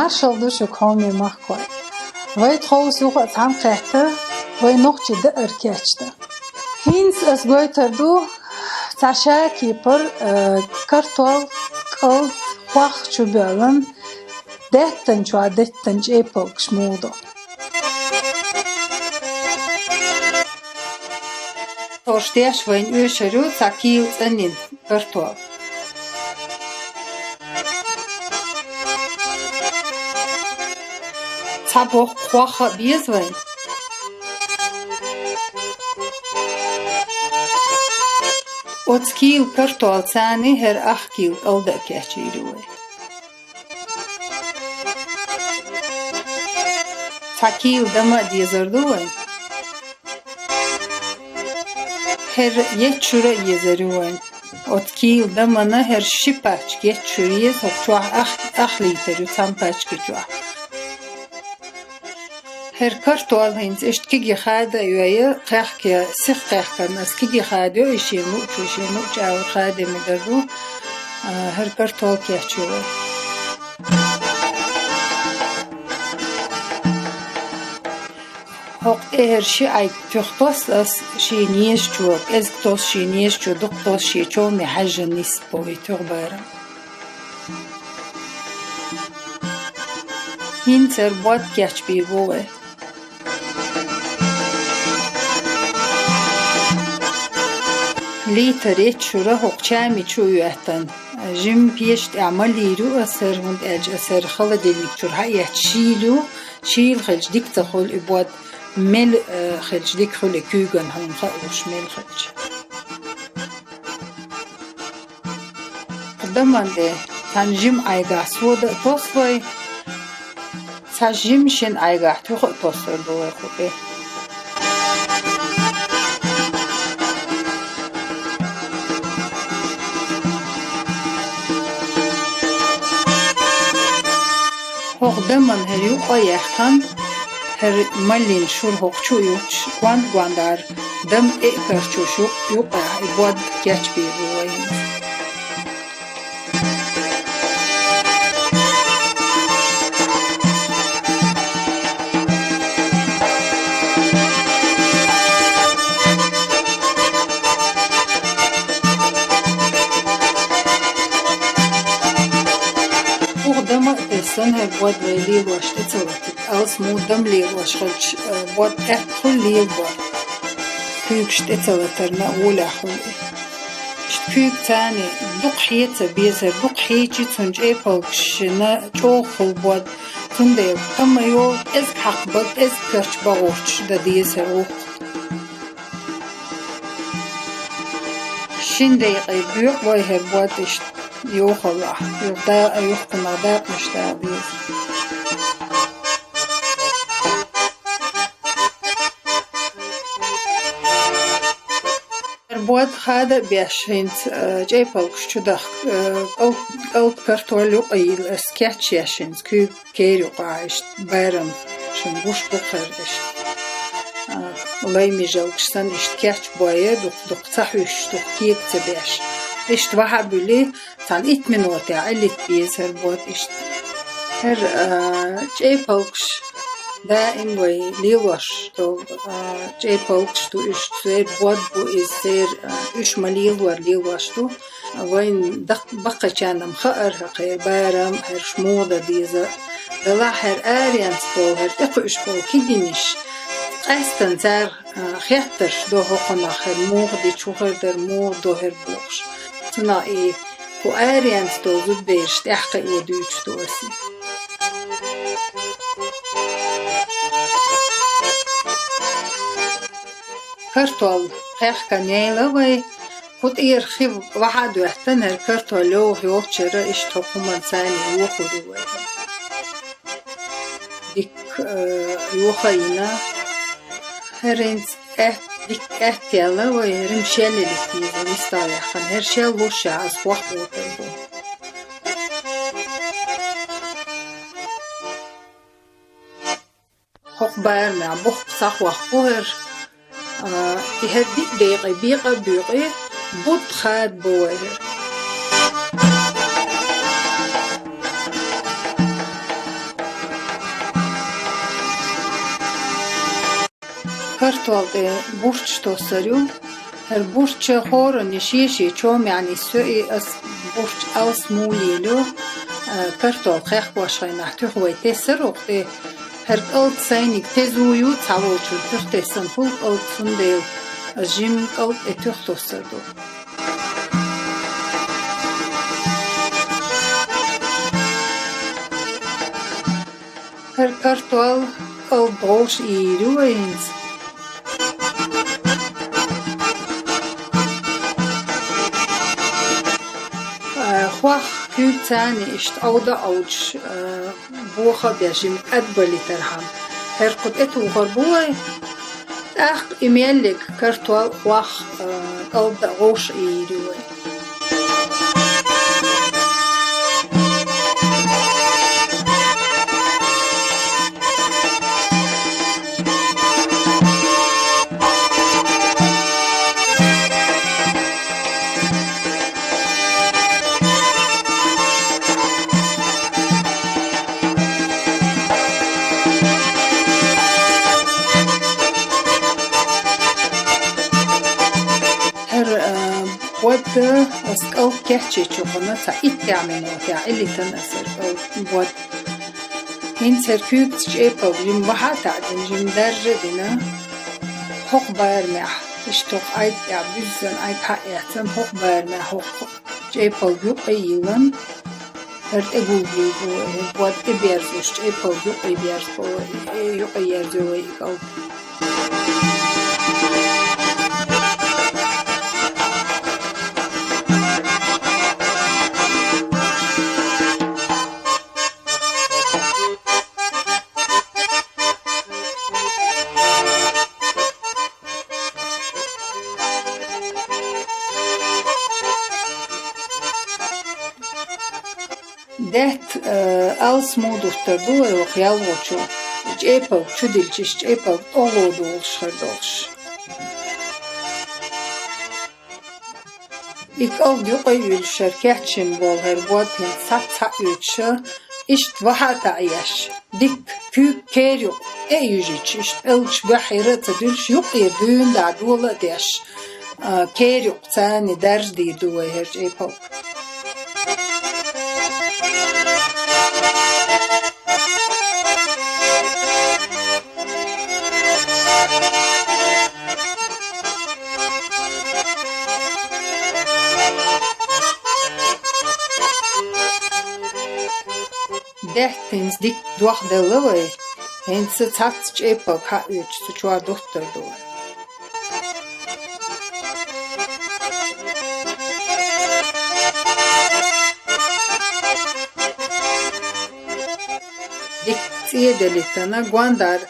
marshal du şu komi mahkoy. Vay tros yuha tam qehte, vay Nохчи de erkeçte. Hins es goyterdu taşa kipar kartol kal xwah çubelin detten şu adetten çiepalgаш modo. Torsteş vayn öşeru sakil tsenin kartol. Sabah xwaha bizvayn. Otskil kartol tsani her achkil alda keçiruwe. Sakil dama diyezarduwe. Her yetşura yezeruwen. Otskil damana her şipaç geçuriye sokçua ahliteru tampaçkiçua. Her kartol hins eştkigi xada yuaya qahkiya six qahkan askigi xada işinu çavur xada migardu her kartol keçuwe. Hoq her şey ay tuxtos as şey niyes çok ezktos şey niyes çok doktos şey çok mi hajja nispovi tuğbara. Hinter bot geçbi boğe. Liter etşura hoqçami çuyatan. Jim piyest amaliru asar hund asar xala delik çur hayat şilu şil xalj dik taxol ibad mel xalj dik xol kügan han xaluş mel xalj. Qadamande tanjim ayga soda tosvay sajim shin ayga tuq tosor boy xobe. Hoqdaman her yu ayaqan her malin şur hoqçu yuç gwandar dam perçuşu yu ibad geçbi boyun. Sen her bod veli başta çalıştık. Az modam li başlaç bod ekul li var. Küçük işte çalıştırma ola huli. İşte küçük tane dukhiyete bizer dukhiyi tunç çiepalgashna çok hul bod tunde ama yo ez hakbat ez kaç bağırç da diyeser o. Şimdi büyük vay her bod işte. Yok Allah, yok da yok kunada yapmışlardır. Erbuat hada beşint çiepalgаш çuda alt kartolu ayıl sketch yaşint kü keri qaş bayram şun buş bu kardeş. Olay mijalgıştan sketch boya dokta üç dokiyek beş. İşte vahabili tan 2 minuta alit bizer bot işte her çiepalgаш daim vay liwash to çiepalgаш to işte bot bu ister 3 malil var liwash to vayn baqa canım xar xayr bayram her şmoda diza dala her arian to her taqış ko kidinish astan zar xyatter do hoqna her moğdi çoğer der moğ do her boğş تنائي وآريان ستوزد بيش تحقق يدوش توسي كرتول حقا نيلا وي خد إيرخي واحد وحتن هر كرتولو هيوتشرا اشتوكومان ساني يوخدو وي ديك يوخينا هرينس dik ehtiyalla ve yerim şellelik diye istayakan her şey loşa az vakt otur bu. Hok bayarma bu sah vakt bu her her dik biqa büyüğü bu tkad bu her. كرتوال برش توصلوا البرش خور نشيشي توم يعني سوي أس برش أوس موليلو كرتوال خيخ واشخينا تخوي تسرق هر قلت سينك تزويو تعول شو تخت سنفول قلت سنديل جيم قلت تخت توصلوا هر كرتوال قلت بروش إيروينز خواه كيب تاني اشت اودا اوش بوخا بيجيم ادبلي ترهم هر قد اتو غربوه اخ اميلك كرتوال خواه اودا غوش ايروه بود اسكال كحشي چوخنا تا اتعمل وتاع اللي تنسر بود هين سركوب تشيبل جم وحاتا عدن جم درجنا حق بارمح اشتوق ايد يا بيزن ايد حقيقتن حق بارمح حق چيبل جو ايوان هر اقول بيجو بود ابيرزوش چيبل جو ايبيرز بو يو ايرزو ايقل دهت ألس مودوستر دوه وخيال وچو چيپل چوديلچش چيپل اولو دولش خردولش إك أول يقيل شركات شنبول هربوتين سات يوتش إشت وحاتا عياش ديك كيك كيريو يجيش إشت ألش بحيرة تدولش يقير دون دا دولة ديش كيريو تاني درج دي دوه هر چيپل دهتنز ديك دوخ دلوي هنس تاتس چيپل حقيقش سچوا دختر دوه ديك تيدلتنا غواندار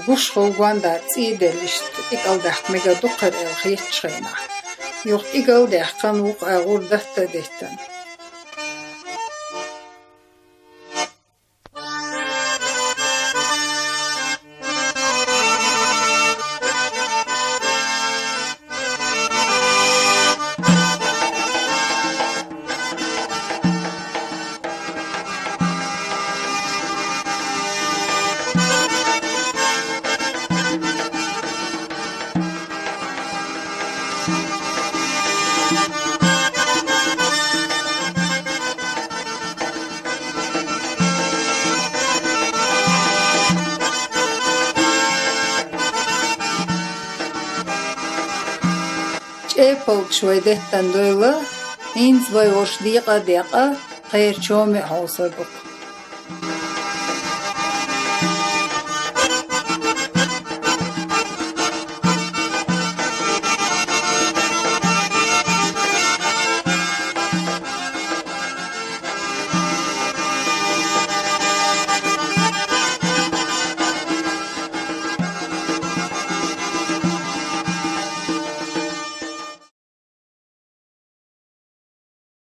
بوشخو غواندار تيدلشت إقل دحت ميغا دقر الخيط شخينا يوخ إقل دحقان وق أغور دهت دهتن چيپل شوي دهتن دوله إنز بايوش ديقة غير شومي حوصل بك